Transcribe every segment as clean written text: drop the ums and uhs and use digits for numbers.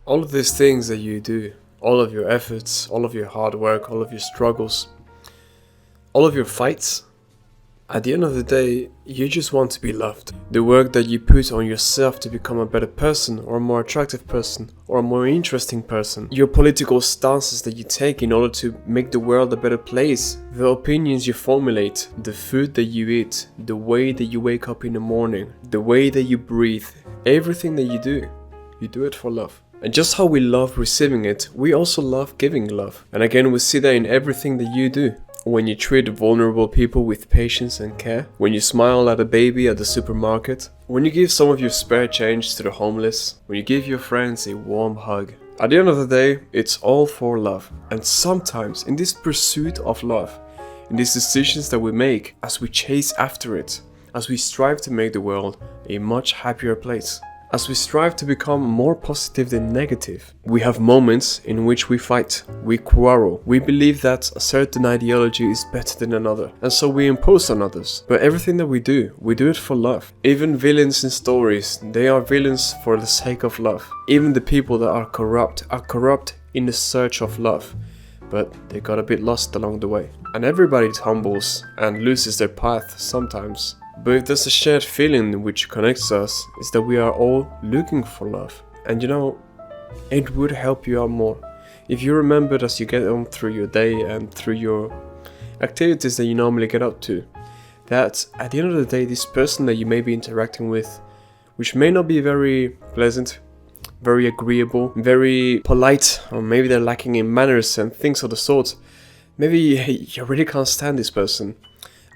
All of these things that you do, all of your efforts, all of your hard work, all of your struggles, all of your fights, at the end of the day, you just want to be loved. The work that you put on yourself to become a better person, or a more attractive person, or a more interesting person, your political stances that you take in order to make the world a better place, the opinions you formulate, the food that you eat, the way that you wake up in the morning, the way that you breathe, everything that you do it for love. And just how we love receiving it, we also love giving love. And again, we see that in everything that you do. When you treat vulnerable people with patience and care, when you smile at a baby at the supermarket, when you give some of your spare change to the homeless, when you give your friends a warm hug. At the end of the day, it's all for love. And sometimes in this pursuit of love, in these decisions that we make as we chase after it, as we strive to make the world a much happier place, as we strive to become more positive than negative, we have moments in which we fight, we quarrel, we believe that a certain ideology is better than another, and so we impose on others. But everything that we do it for love. Even villains in stories, they are villains for the sake of love. Even the people that are corrupt in the search of love, but they got a bit lost along the way. And everybody tumbles and loses their path sometimes. But if there's a shared feeling which connects us, is that we are all looking for love. And you know, it would help you out more if you remembered as you get on through your day and through your activities that you normally get up to, that at the end of the day, this person that you may be interacting with, which may not be very pleasant, very agreeable, very polite, or maybe they're lacking in manners and things of the sort, maybe you really can't stand this person.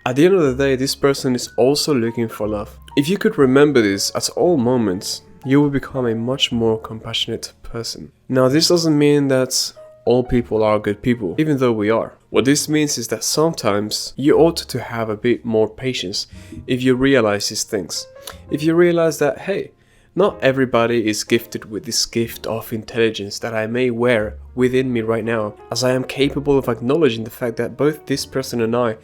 At the end of the day, this person is also looking for love. If you could remember this at all moments, you will become a much more compassionate person. Now, this doesn't mean that all people are good people, even though we are. What this means is that sometimes you ought to have a bit more patience if you realize these things. If you realize that, hey, not everybody is gifted with this gift of intelligence that I may wear within me right now, as I am capable of acknowledging the fact that both this person and I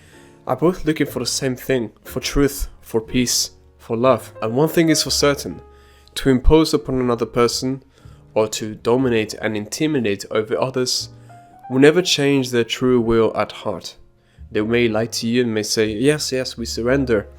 are both looking for the same thing, for truth, for peace, for love. And one thing is for certain, to impose upon another person or to dominate and intimidate over others will never change their true will at heart. They may lie to you and may say, yes, we surrender.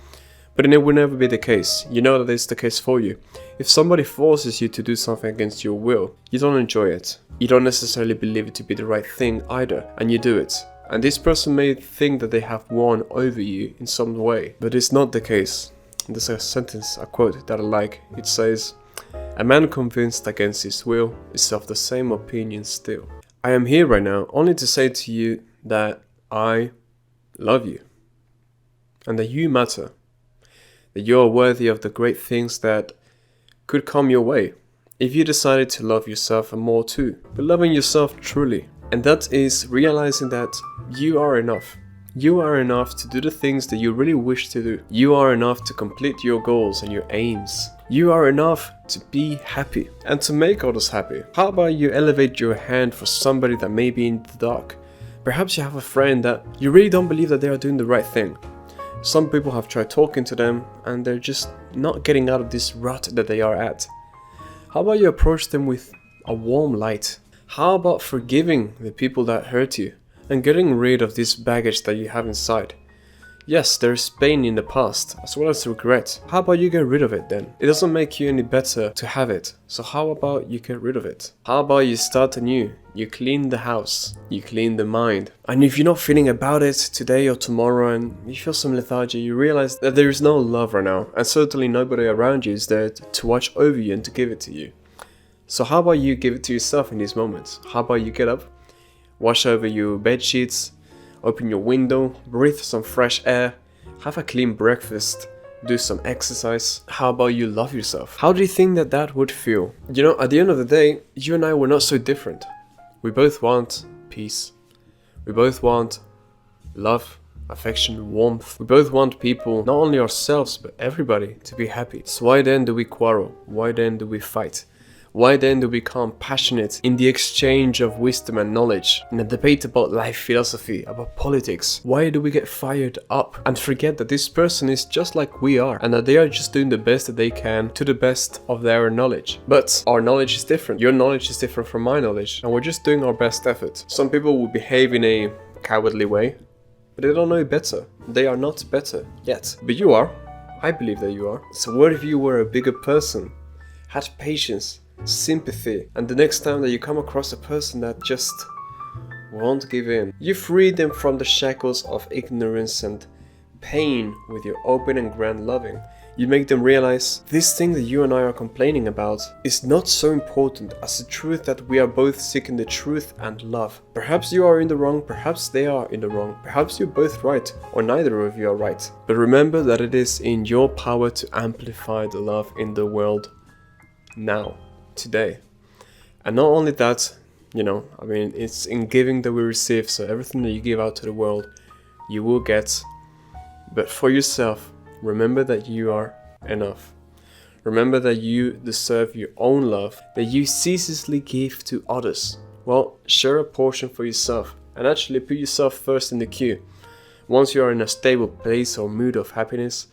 But it will never be the case. You know that it's the case for you. If somebody forces you to do something against your will, you don't enjoy it. You don't necessarily believe it to be the right thing either, and you do it. And this person may think that they have won over you in some way, but it's not the case. There's a sentence, a quote that I like. It says, "A man convinced against his will is of the same opinion still." I am here right now only to say to you that I love you, and that you matter, that you are worthy of the great things that could come your way if you decided to love yourself and more too, but loving yourself truly. And that is realizing that you are enough. You are enough to do the things that you really wish to do. You are enough to complete your goals and your aims. You are enough to be happy and to make others happy. How about you elevate your hand for somebody that may be in the dark? Perhaps you have a friend that you really don't believe that they are doing the right thing. Some people have tried talking to them and they're just not getting out of this rut that they are at. How about you approach them with a warm light? How about forgiving the people that hurt you and getting rid of this baggage that you have inside? Yes, there is pain in the past as well as regret. How about you get rid of it then? It doesn't make you any better to have it. So how about you get rid of it? How about you start anew? You clean the house, you clean the mind. And if you're not feeling about it today or tomorrow and you feel some lethargy, you realize that there is no love right now, and certainly nobody around you is there to watch over you and to give it to you. So how about you give it to yourself in these moments? How about you get up, wash over your bed sheets, open your window, breathe some fresh air, have a clean breakfast, do some exercise. How about you love yourself? How do you think that that would feel? You know, at the end of the day, you and I were not so different. We both want peace. We both want love, affection, warmth. We both want people, not only ourselves, but everybody, to be happy. So why then do we quarrel? Why then do we fight? Why then do we become passionate in the exchange of wisdom and knowledge, in a debate about life philosophy, about politics? Why do we get fired up and forget that this person is just like we are and that they are just doing the best that they can to the best of their knowledge? But our knowledge is different. Your knowledge is different from my knowledge, and we're just doing our best effort. Some people will behave in a cowardly way, but they don't know better. They are not better yet. But you are. I believe that you are. So what if you were a bigger person, had patience, sympathy, and the next time that you come across a person that just won't give in, you free them from the shackles of ignorance and pain with your open and grand loving. You make them realize this thing that you and I are complaining about is not so important as the truth that we are both seeking the truth and love. Perhaps you are in the wrong, perhaps they are in the wrong, perhaps you're both right, or neither of you are right. But remember that it is in your power to amplify the love in the world now, today. And not only that, it's in giving that we receive, so everything that you give out to the world, you will get. But for yourself, remember that you are enough. Remember that you deserve your own love, that you ceaselessly give to others. Well, share a portion for yourself, and actually put yourself first in the queue. Once you are in a stable place or mood of happiness,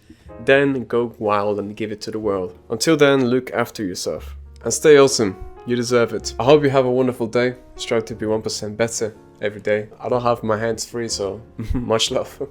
then go wild and give it to the world. Until then, look after yourself. And stay awesome. You deserve it. I hope you have a wonderful day. Strive to be 1% better every day. I don't have my hands free, so much love.